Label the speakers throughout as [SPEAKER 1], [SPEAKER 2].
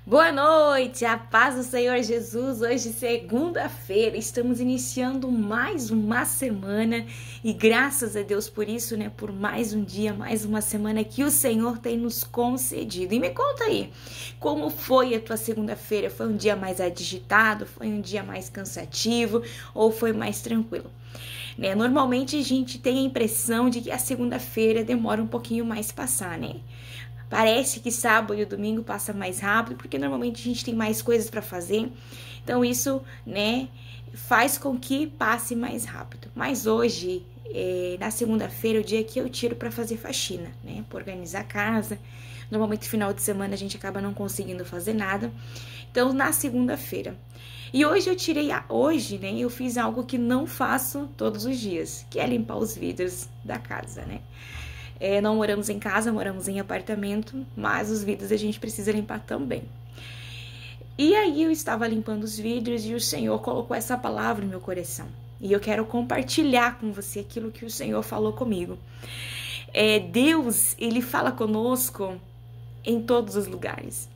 [SPEAKER 1] Boa noite, a paz do Senhor Jesus. Hoje, segunda-feira, estamos iniciando mais uma semana e graças a Deus por isso, por mais um dia, mais uma semana que o Senhor tem nos concedido. E me conta aí, como foi a tua segunda-feira? Foi um dia mais agitado? Foi um dia mais cansativo? Ou foi mais tranquilo? Normalmente a gente tem a impressão de que a segunda-feira demora um pouquinho mais passar, Parece que sábado e domingo passa mais rápido, porque normalmente a gente tem mais coisas para fazer. Então isso, faz com que passe mais rápido. Mas hoje, na segunda-feira, é o dia que eu tiro para fazer faxina, para organizar a casa. Normalmente no final de semana a gente acaba não conseguindo fazer nada. Então na segunda-feira. E hoje eu fiz algo que não faço todos os dias, que é limpar os vidros da casa, Não moramos em casa, moramos em apartamento, mas os vidros a gente precisa limpar também. E aí eu estava limpando os vidros e o Senhor colocou essa palavra no meu coração. E eu quero compartilhar com você aquilo que o Senhor falou comigo. Deus, Ele fala conosco em todos os lugares.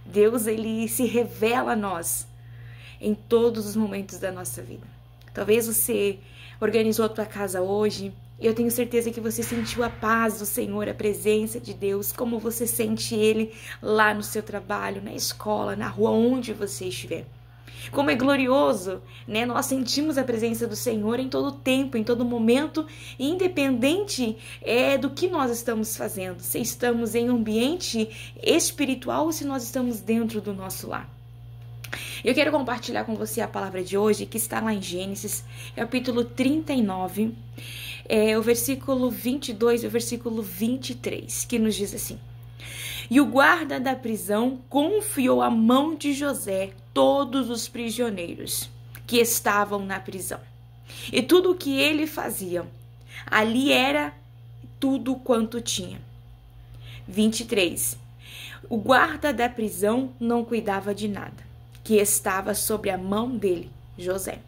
[SPEAKER 1] Deus, Ele se revela a nós em todos os momentos da nossa vida. Talvez você organizou a tua casa hoje. Eu tenho certeza que você sentiu a paz do Senhor, a presença de Deus, como você sente Ele lá no seu trabalho, na escola, na rua, onde você estiver. Como é glorioso, Nós sentimos a presença do Senhor em todo tempo, em todo momento, independente do que nós estamos fazendo. Se estamos em um ambiente espiritual ou se nós estamos dentro do nosso lar. Eu quero compartilhar com você a palavra de hoje, que está lá em Gênesis, capítulo 39, o versículo 22 e o versículo 23, que nos diz assim: E o guarda da prisão confiou à mão de José todos os prisioneiros que estavam na prisão. E tudo o que ele fazia, ali era tudo quanto tinha. 23. O guarda da prisão não cuidava de nada, que estava sobre a mão dele, José.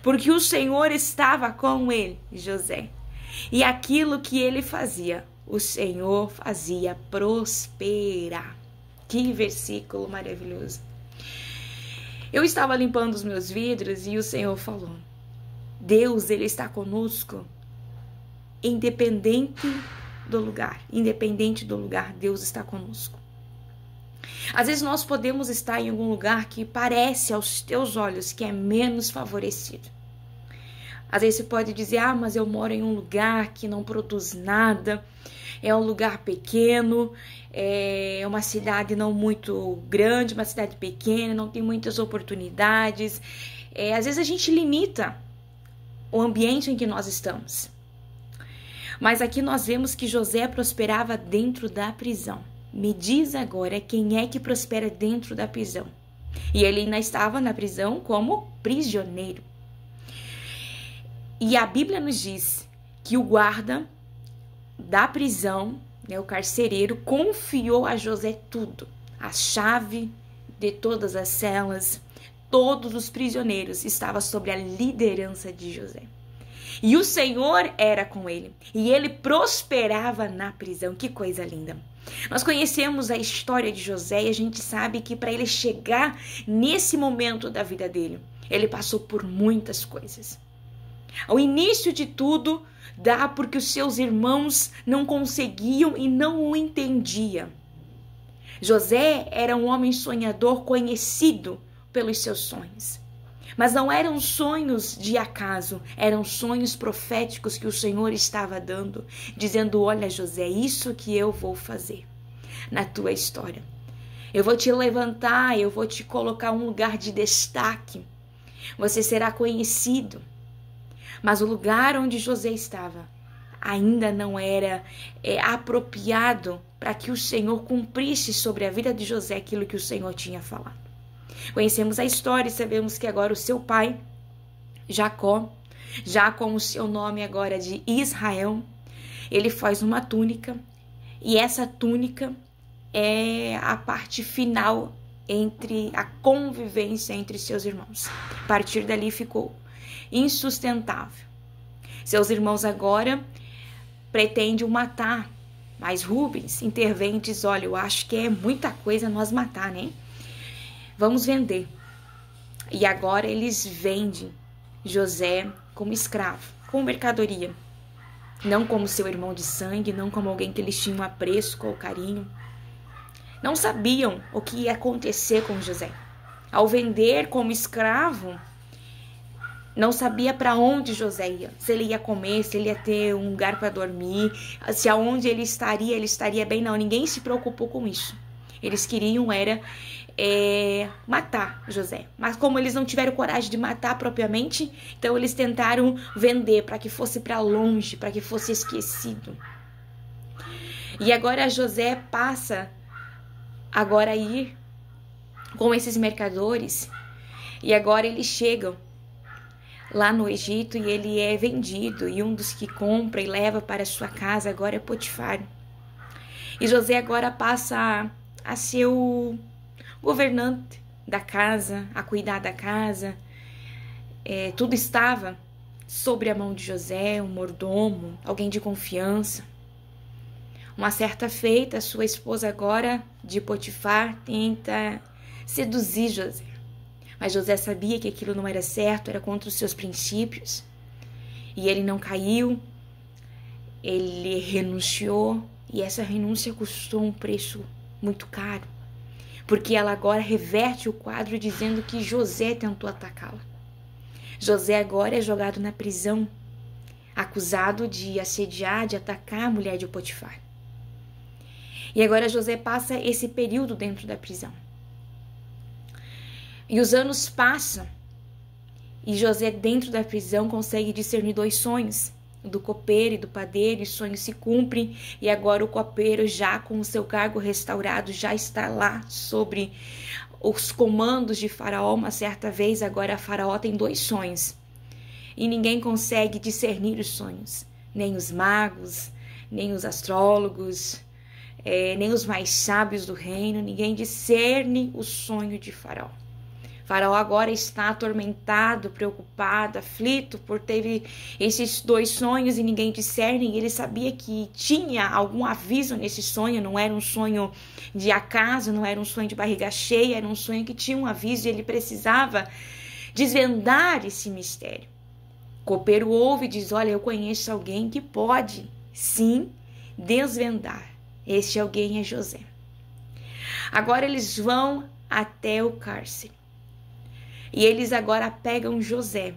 [SPEAKER 1] Porque o Senhor estava com ele, José. E aquilo que ele fazia, o Senhor fazia prosperar. Que versículo maravilhoso. Eu estava limpando os meus vidros e o Senhor falou: Deus, Ele está conosco, independente do lugar. Independente do lugar, Deus está conosco. Às vezes nós podemos estar em algum lugar que parece aos teus olhos que é menos favorecido. Às vezes você pode dizer, mas eu moro em um lugar que não produz nada, é um lugar pequeno, é uma cidade não muito grande, uma cidade pequena, não tem muitas oportunidades. Às vezes a gente limita o ambiente em que nós estamos. Mas aqui nós vemos que José prosperava dentro da prisão. Me diz agora quem é que prospera dentro da prisão. E ele ainda estava na prisão como prisioneiro. E a Bíblia nos diz que o guarda da prisão, o carcereiro, confiou a José tudo. A chave de todas as celas, todos os prisioneiros estavam sob a liderança de José. E o Senhor era com ele. E ele prosperava na prisão. Que coisa linda. Nós conhecemos a história de José e a gente sabe que para ele chegar nesse momento da vida dele, ele passou por muitas coisas. Ao início de tudo, dá porque os seus irmãos não conseguiam e não o entendiam. José era um homem sonhador conhecido pelos seus sonhos. Mas não eram sonhos de acaso, eram sonhos proféticos que o Senhor estava dando, dizendo: olha, José, isso que eu vou fazer na tua história. Eu vou te levantar, eu vou te colocar um lugar de destaque. Você será conhecido. Mas o lugar onde José estava ainda não era apropriado para que o Senhor cumprisse sobre a vida de José aquilo que o Senhor tinha falado. Conhecemos a história e sabemos que agora o seu pai, Jacó, já com o seu nome agora de Israel, ele faz uma túnica e essa túnica é a parte final entre a convivência entre seus irmãos. A partir dali ficou insustentável. Seus irmãos agora pretendem o matar, Mas Rubens intervém e diz, olha, eu acho que é muita coisa nós matar, né? Vamos vender. E agora eles vendem José como escravo, como mercadoria. Não como seu irmão de sangue, não como alguém que eles tinham apreço ou carinho. Não sabiam o que ia acontecer com José. Ao vender como escravo, não sabia para onde José ia. Se ele ia comer, se ele ia ter um lugar para dormir, se aonde ele estaria bem. Não, ninguém se preocupou com isso. Eles queriam matar José. Mas como eles não tiveram coragem de matar propriamente, então eles tentaram vender para que fosse para longe, para que fosse esquecido. E agora José passa agora a ir com esses mercadores. E agora eles chegam lá no Egito e ele é vendido. E um dos que compra e leva para sua casa agora é Potifar. E José agora passa a ser o governante da casa, a cuidar da casa. Tudo estava sobre a mão de José, um mordomo, alguém de confiança. Uma certa feita, sua esposa agora de Potifar tenta seduzir José. Mas José sabia que aquilo não era certo, era contra os seus princípios. E ele não caiu, ele renunciou. E essa renúncia custou um preço muito caro. Porque ela agora reverte o quadro dizendo que José tentou atacá-la. José agora é jogado na prisão, acusado de assediar, de atacar a mulher de Potifar. E agora José passa esse período dentro da prisão. E os anos passam e José dentro da prisão consegue discernir 2 sonhos, do copeiro e do padeiro, e os sonhos se cumprem e agora o copeiro já com o seu cargo restaurado já está lá sobre os comandos de Faraó. Uma certa vez agora Faraó tem 2 sonhos e ninguém consegue discernir os sonhos, nem os magos, nem os astrólogos, nem os mais sábios do reino, ninguém discerne o sonho de Faraó. Faraó agora está atormentado, preocupado, aflito por ter esses 2 sonhos e ninguém discerne. E ele sabia que tinha algum aviso nesse sonho, não era um sonho de acaso, não era um sonho de barriga cheia, era um sonho que tinha um aviso e ele precisava desvendar esse mistério. O copeiro ouve e diz, olha, eu conheço alguém que pode, sim, desvendar. Este alguém é José. Agora eles vão até o cárcere. E eles agora pegam José,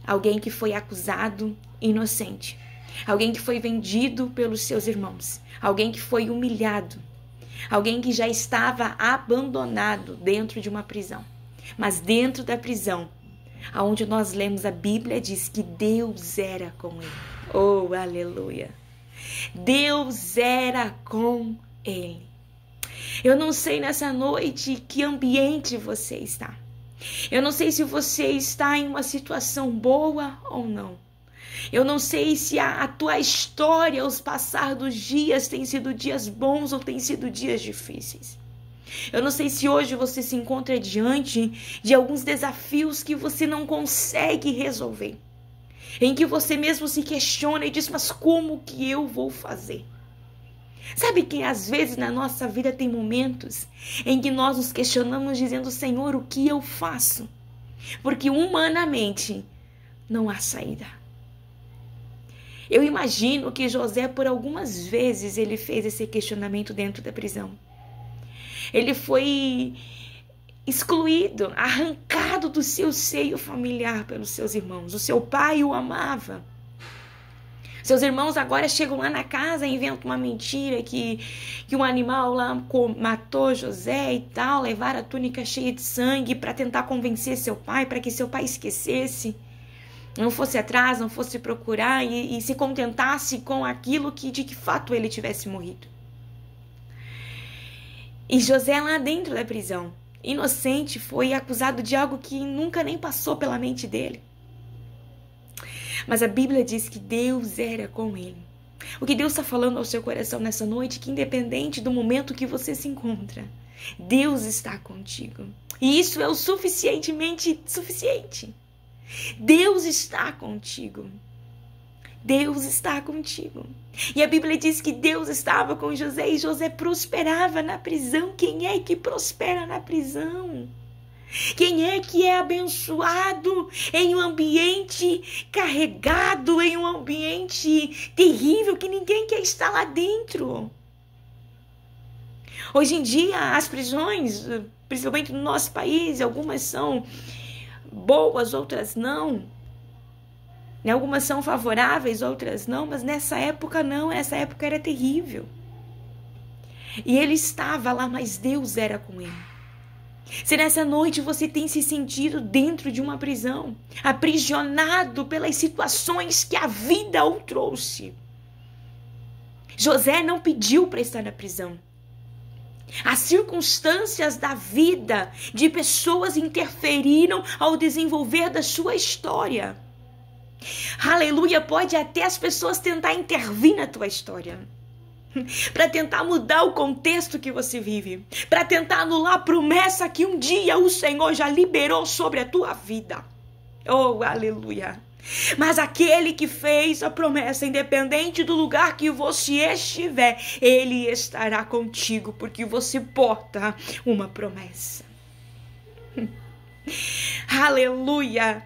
[SPEAKER 1] alguém que foi acusado inocente, alguém que foi vendido pelos seus irmãos, alguém que foi humilhado, alguém que já estava abandonado dentro de uma prisão. Mas dentro da prisão, aonde nós lemos a Bíblia, diz que Deus era com ele. Oh, aleluia! Deus era com ele. Eu não sei nessa noite que ambiente você está. Eu não sei se você está em uma situação boa ou não. Eu não sei se a tua história, os passar dos dias, tem sido dias bons ou tem sido dias difíceis. Eu não sei se hoje você se encontra diante de alguns desafios que você não consegue resolver. Em que você mesmo se questiona e diz, mas como que eu vou fazer? Sabe que às vezes na nossa vida tem momentos em que nós nos questionamos dizendo, Senhor, o que eu faço? Porque humanamente não há saída. Eu imagino que José por algumas vezes ele fez esse questionamento dentro da prisão. Ele foi excluído, arrancado do seu seio familiar pelos seus irmãos. O seu pai o amava. Seus irmãos agora chegam lá na casa e inventam uma mentira que um animal lá matou José e tal, levaram a túnica cheia de sangue para tentar convencer seu pai, para que seu pai esquecesse, não fosse atrás, não fosse procurar e se contentasse com aquilo que de que fato ele tivesse morrido. E José lá dentro da prisão, inocente, foi acusado de algo que nunca nem passou pela mente dele. Mas a Bíblia diz que Deus era com ele. O que Deus está falando ao seu coração nessa noite, que independente do momento que você se encontra, Deus está contigo. E isso é o suficientemente suficiente. Deus está contigo. Deus está contigo. E a Bíblia diz que Deus estava com José e José prosperava na prisão. Quem é que prospera na prisão? Quem é que é abençoado em um ambiente carregado, em um ambiente terrível que ninguém quer estar lá dentro? Hoje em dia, as prisões, principalmente no nosso país, algumas são boas, outras não. Algumas são favoráveis, outras não, mas nessa época não, essa época era terrível. E ele estava lá, mas Deus era com ele. Se nessa noite você tem se sentido dentro de uma prisão, aprisionado pelas situações que a vida o trouxe. José não pediu para estar na prisão. As circunstâncias da vida de pessoas interferiram ao desenvolver da sua história. Aleluia, pode até as pessoas tentar intervir na tua história, para tentar mudar o contexto que você vive, para tentar anular a promessa que um dia o Senhor já liberou sobre a tua vida. Oh, aleluia. Mas aquele que fez a promessa, independente do lugar que você estiver, ele estará contigo, porque você porta uma promessa. Aleluia.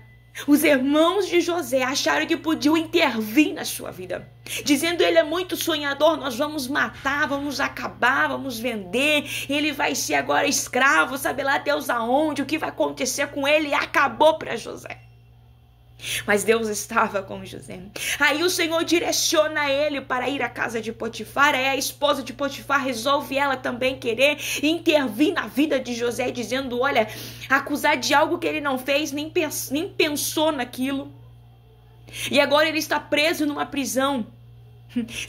[SPEAKER 1] Os irmãos de José acharam que podiam intervir na sua vida, dizendo: ele é muito sonhador, nós vamos matar, vamos acabar, vamos vender, ele vai ser agora escravo, sabe lá Deus aonde, o que vai acontecer com ele. E acabou para José. Mas Deus estava com José. Aí o Senhor direciona ele para ir à casa de Potifar. Aí a esposa de Potifar resolve ela também querer intervir na vida de José, dizendo: olha, acusar de algo que ele não fez, nem pensou naquilo. E agora ele está preso numa prisão.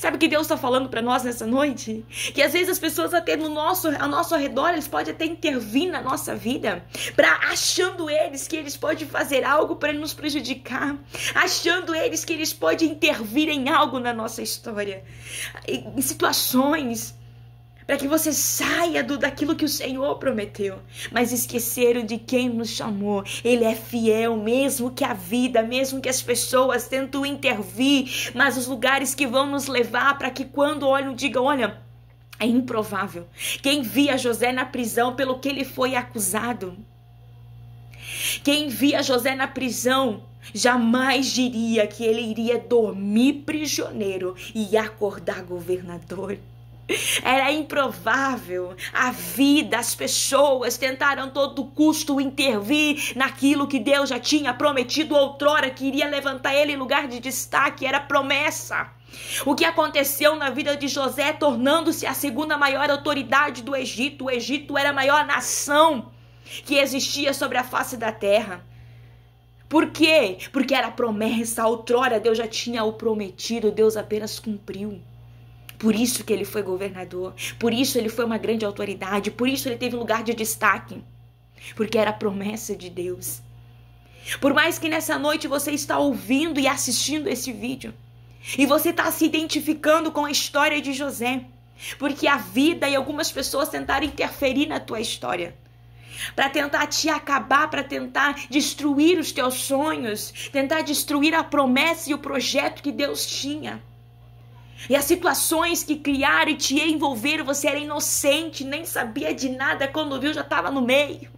[SPEAKER 1] Sabe o que Deus está falando para nós nessa noite? Que às vezes as pessoas até ao nosso redor, eles podem até intervir na nossa vida, achando eles que eles podem fazer algo para nos prejudicar, achando eles que eles podem intervir em algo na nossa história, em situações, para que você saia daquilo que o Senhor prometeu. Mas esqueceram de quem nos chamou. Ele é fiel, mesmo que a vida, mesmo que as pessoas tentam intervir, mas os lugares que vão nos levar para que quando olham, digam: olha, é improvável. Quem via José na prisão pelo que ele foi acusado, quem via José na prisão, jamais diria que ele iria dormir prisioneiro e acordar governador. Era improvável. A vida, as pessoas tentaram a todo custo intervir naquilo que Deus já tinha prometido outrora, que iria levantar ele em lugar de destaque. Era promessa. O que aconteceu na vida de José, tornando-se a segunda maior autoridade do Egito. O Egito era a maior nação que existia sobre a face da terra. Por quê? Porque era promessa. Outrora Deus já tinha o prometido, Deus apenas cumpriu. Por isso que ele foi governador, por isso ele foi uma grande autoridade, por isso ele teve lugar de destaque, porque era a promessa de Deus. Por mais que nessa noite você está ouvindo e assistindo esse vídeo, e você está se identificando com a história de José, porque a vida e algumas pessoas tentaram interferir na tua história, para tentar te acabar, para tentar destruir os teus sonhos, tentar destruir a promessa e o projeto que Deus tinha. E as situações que criaram e te envolveram, você era inocente, nem sabia de nada, quando viu já estava no meio.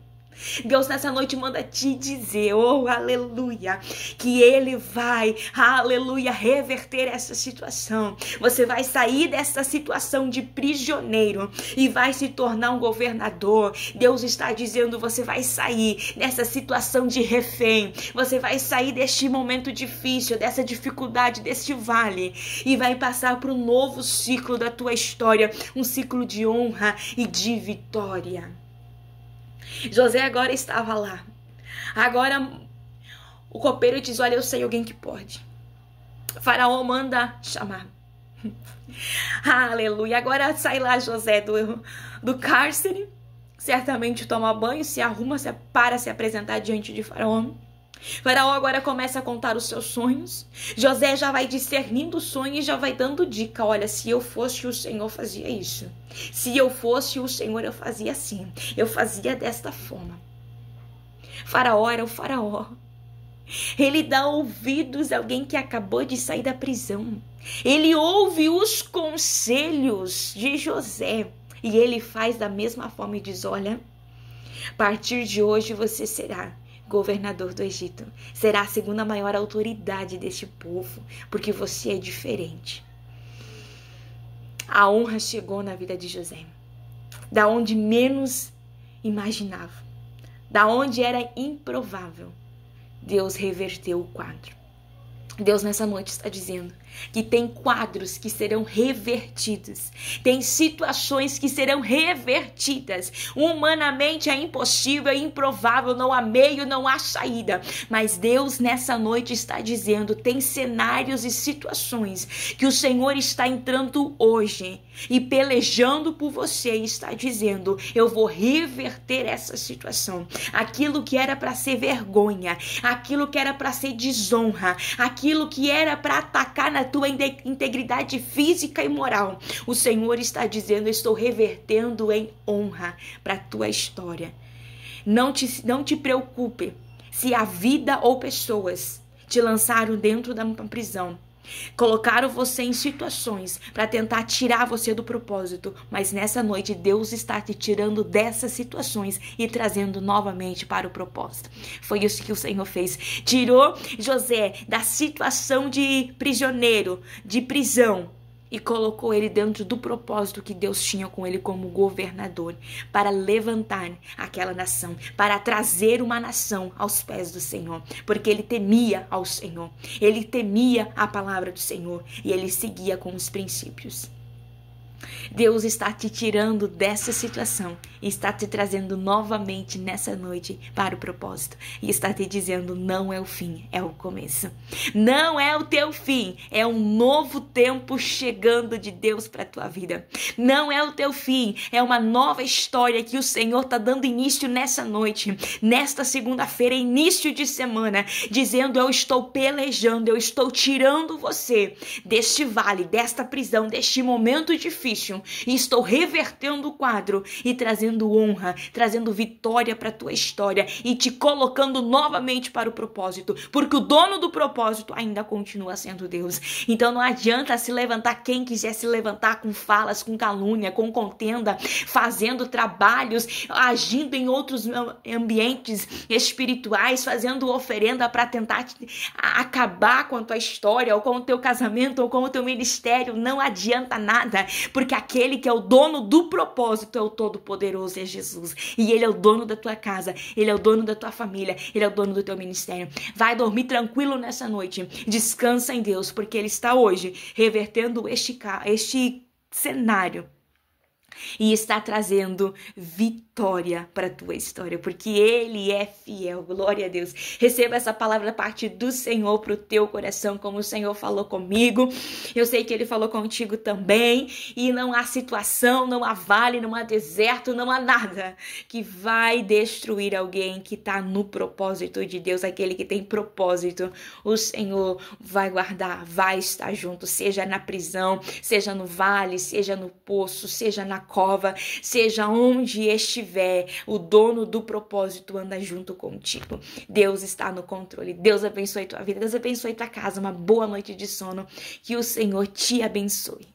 [SPEAKER 1] Deus nessa noite manda te dizer, oh aleluia, que ele vai, aleluia, reverter essa situação. Você vai sair dessa situação de prisioneiro e vai se tornar um governador. Deus está dizendo, você vai sair dessa situação de refém, você vai sair deste momento difícil, dessa dificuldade, deste vale, e vai passar para um novo ciclo da tua história, um ciclo de honra e de vitória. José agora estava lá. Agora o copeiro diz, olha, eu sei alguém que pode. Faraó manda chamar. Aleluia. Agora sai lá José do cárcere. Certamente toma banho, se arruma para se apresentar diante de Faraó. Faraó agora começa a contar os seus sonhos. José já vai discernindo o sonho e já vai dando dica. Olha, se eu fosse o Senhor, fazia isso. Se eu fosse o Senhor, eu fazia assim. Eu fazia desta forma. Faraó era o faraó. Ele dá ouvidos a alguém que acabou de sair da prisão. Ele ouve os conselhos de José e ele faz da mesma forma e diz: olha, a partir de hoje você será governador do Egito. Será a segunda maior autoridade deste povo, porque você é diferente. A honra chegou na vida de José, da onde menos imaginava, da onde era improvável. Deus reverteu o quadro. Deus nessa noite está dizendo que tem quadros que serão revertidos, tem situações que serão revertidas. Humanamente é impossível, é improvável, não há meio, não há saída. Mas Deus nessa noite está dizendo, tem cenários e situações que o Senhor está entrando hoje e pelejando por você e está dizendo: eu vou reverter essa situação. Aquilo que era para ser vergonha, aquilo que era para ser desonra, aquilo que era para atacar na tua integridade física e moral, o Senhor está dizendo: eu estou revertendo em honra para a tua história. Não te preocupe se a vida ou pessoas te lançaram dentro da prisão, colocaram você em situações para tentar tirar você do propósito, mas nessa noite Deus está te tirando dessas situações e trazendo novamente para o propósito. Foi isso que o Senhor fez. Tirou José da situação de prisioneiro, de prisão, e colocou ele dentro do propósito que Deus tinha com ele como governador, para levantar aquela nação, para trazer uma nação aos pés do Senhor, porque ele temia ao Senhor, ele temia a palavra do Senhor e ele seguia com os princípios. Deus está te tirando dessa situação e está te trazendo novamente nessa noite para o propósito. E está te dizendo: não é o fim, é o começo. Não é o teu fim, é um novo tempo chegando de Deus para a tua vida. Não é o teu fim, é uma nova história que o Senhor está dando início nessa noite, nesta segunda-feira, início de semana, dizendo: eu estou pelejando, eu estou tirando você deste vale, desta prisão, deste momento difícil, e estou revertendo o quadro e trazendo honra, trazendo vitória para a tua história e te colocando novamente para o propósito, porque o dono do propósito ainda continua sendo Deus. Então não adianta se levantar quem quiser se levantar com falas, com calúnia, com contenda, fazendo trabalhos, agindo em outros ambientes espirituais, fazendo oferenda para tentar acabar com a tua história, ou com o teu casamento, ou com o teu ministério. Não adianta nada, porque aquele que é o dono do propósito é o Todo-Poderoso, é Jesus. E ele é o dono da tua casa, ele é o dono da tua família, ele é o dono do teu ministério. Vai dormir tranquilo nessa noite, descansa em Deus, porque ele está hoje revertendo este cenário e está trazendo vitória para a tua história, porque ele é fiel. Glória a Deus. Receba essa palavra da parte do Senhor para o teu coração, como o Senhor falou comigo. Eu sei que ele falou contigo também, e não há situação, não há vale, não há deserto, não há nada que vai destruir alguém que está no propósito de Deus. Aquele que tem propósito, o Senhor vai guardar, vai estar junto, seja na prisão, seja no vale, seja no poço, seja na cova, seja onde estiver, o dono do propósito anda junto contigo. Deus está no controle. Deus abençoe tua vida, Deus abençoe tua casa. Uma boa noite de sono. Que o Senhor te abençoe.